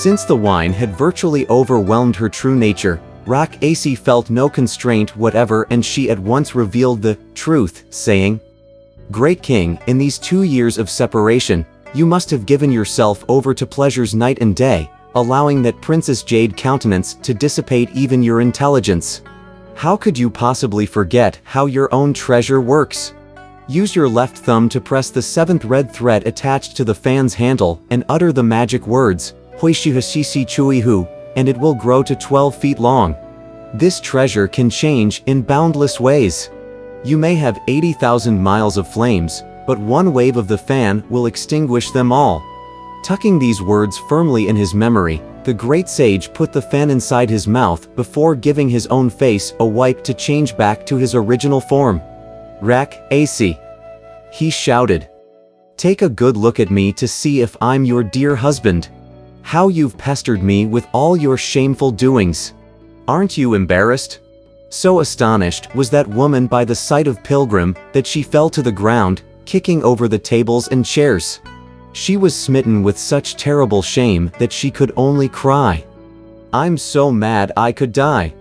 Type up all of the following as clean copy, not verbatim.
Since the wine had virtually overwhelmed her true nature, Rak-Asi felt no constraint whatever, and she at once revealed the truth, saying, "Great king, in these 2 years of separation, you must have given yourself over to pleasures night and day, allowing that Princess Jade countenance to dissipate even your intelligence. How could you possibly forget how your own treasure works? Use your left thumb to press the 7th red thread attached to the fan's handle and utter the magic words, Huishihasisi Chuihu, and it will grow to 12 feet long. This treasure can change in boundless ways. You may have 80,000 miles of flames, but one wave of the fan will extinguish them all." Tucking these words firmly in his memory, the great sage put the fan inside his mouth before giving his own face a wipe to change back to his original form. "Rak-Asi," he shouted. "Take a good look at me to see if I'm your dear husband. How you've pestered me with all your shameful doings. Aren't you embarrassed?" So astonished was that woman by the sight of Pilgrim that she fell to the ground, kicking over the tables and chairs. She was smitten with such terrible shame that she could only cry. "I'm so mad I could die.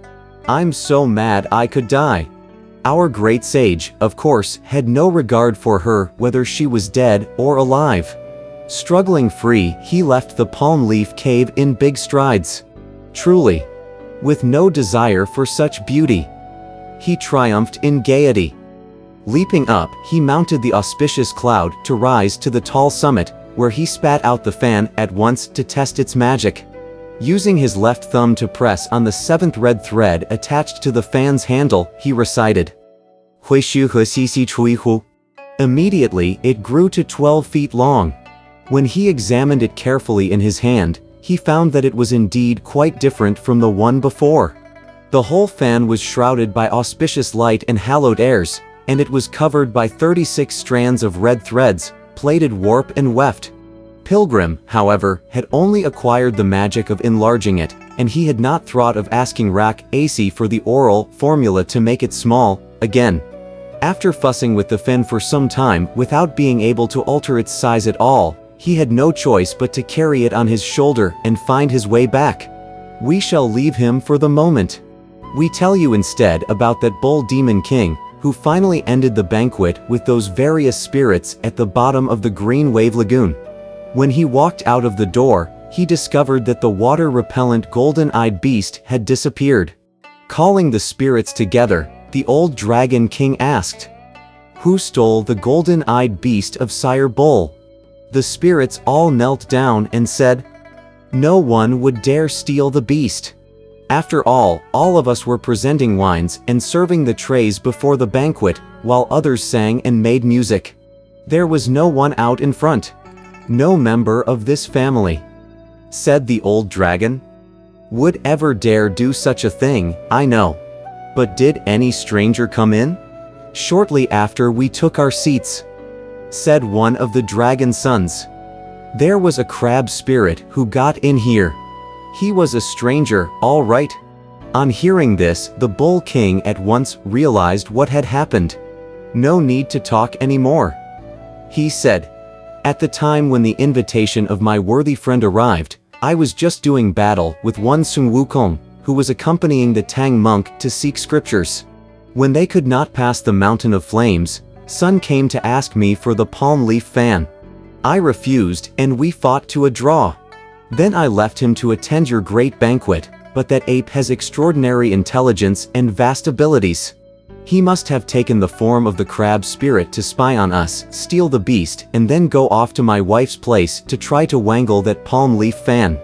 I'm so mad I could die." Our great sage, of course, had no regard for her whether she was dead or alive. Struggling free, he left the palm leaf cave in big strides. Truly, with no desire for such beauty, he triumphed in gaiety. Leaping up, he mounted the auspicious cloud to rise to the tall summit, where he spat out the fan at once to test its magic. Using his left thumb to press on the 7th red thread attached to the fan's handle, he recited, "Huishihasisi Chuihu." Immediately, it grew to 12 feet long. When he examined it carefully in his hand, he found that it was indeed quite different from the one before. The whole fan was shrouded by auspicious light and hallowed airs, and it was covered by 36 strands of red threads, plaited warp and weft. Pilgrim, however, had only acquired the magic of enlarging it, and he had not thought of asking Rak-Asi for the oral formula to make it small again. After fussing with the fan for some time without being able to alter its size at all, he had no choice but to carry it on his shoulder and find his way back. We shall leave him for the moment. We tell you instead about that bull demon king, who finally ended the banquet with those various spirits at the bottom of the Green Wave Lagoon. When he walked out of the door, he discovered that the water-repellent golden-eyed beast had disappeared. Calling the spirits together, the old dragon king asked, "Who stole the golden-eyed beast of Sire Bull?" The spirits all knelt down and said, "No one would dare steal the beast. After all of us were presenting wines and serving the trays before the banquet, while others sang and made music. There was no one out in front. No member of this family," said the old dragon, "would ever dare do such a thing, I know. But did any stranger come in?" "Shortly after we took our seats," said one of the dragon sons. "There was a crab spirit who got in here. He was a stranger, all right." On hearing this, the Bull King at once realized what had happened. "No need to talk anymore," he said. "At the time when the invitation of my worthy friend arrived, I was just doing battle with one Sun Wukong, who was accompanying the Tang monk to seek scriptures. When they could not pass the mountain of flames, Sun came to ask me for the palm leaf fan. I refused, and we fought to a draw. Then I left him to attend your great banquet, but that ape has extraordinary intelligence and vast abilities. He must have taken the form of the crab spirit to spy on us, steal the beast, and then go off to my wife's place to try to wangle that palm leaf fan."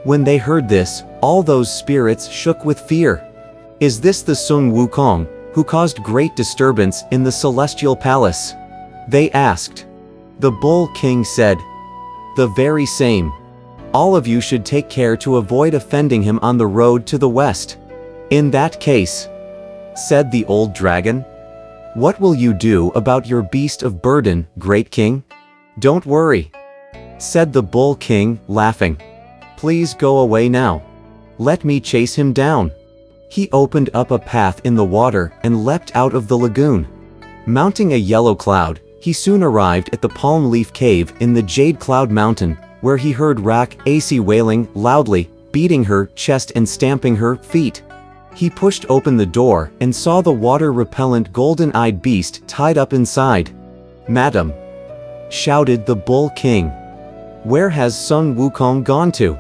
When they heard this, all those spirits shook with fear. "Is this the Sun Wukong, who caused great disturbance in the celestial palace?" they asked. The Bull King said, "The very same. All of you should take care to avoid offending him on the road to the west." "In that case," said the old dragon, "what will you do about your beast of burden, great king?" "Don't worry," said the Bull King, laughing. "Please go away now. Let me chase him down." He opened up a path in the water and leapt out of the lagoon. Mounting a yellow cloud, he soon arrived at the palm leaf cave in the Jade Cloud Mountain, where he heard Rak-Asi wailing loudly, beating her chest and stamping her feet. He pushed open the door and saw the water-repellent golden-eyed beast tied up inside. "Madam!" shouted the Bull King. "Where has Sun Wukong gone to?"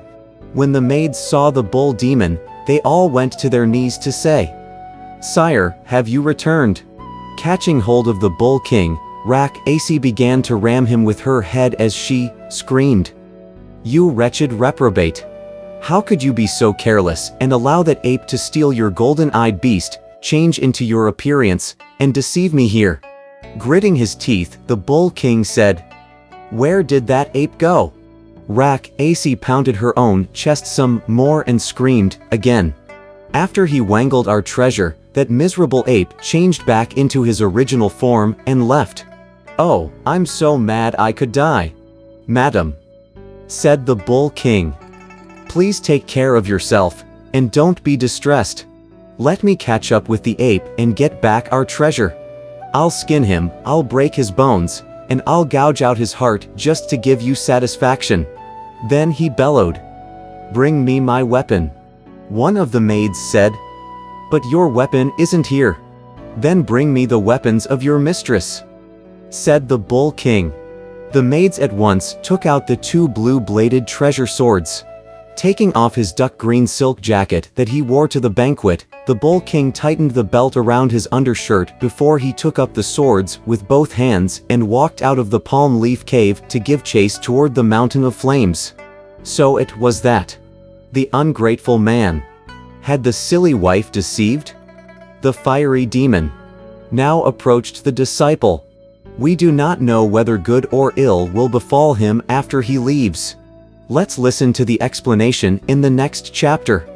When the maids saw the bull demon, they all went to their knees to say, "Sire, have you returned?" Catching hold of the Bull King, Rak-Asi began to ram him with her head as she screamed, "You wretched reprobate! How could you be so careless and allow that ape to steal your golden-eyed beast, change into your appearance, and deceive me here?" Gritting his teeth, the Bull King said, "Where did that ape go?" Rak-Asi pounded her own chest some more and screamed again. After he wangled our treasure, that miserable ape changed back into his original form and left. "Oh, I'm so mad I could die." "Madam," said the Bull King, "please take care of yourself, and don't be distressed. Let me catch up with the ape and get back our treasure. I'll skin him, I'll break his bones, and I'll gouge out his heart just to give you satisfaction." Then he bellowed, "Bring me my weapon." One of the maids said, "But your weapon isn't here." "Then bring me the weapons of your mistress," said the Bull King. The maids at once took out the two blue-bladed treasure swords. Taking off his duck-green silk jacket that he wore to the banquet, the Bull King tightened the belt around his undershirt before he took up the swords with both hands and walked out of the palm leaf cave to give chase toward the mountain of flames. So it was that the ungrateful man had the silly wife deceived? The fiery demon now approached the disciple. We do not know whether good or ill will befall him after he leaves. Let's listen to the explanation in the next chapter.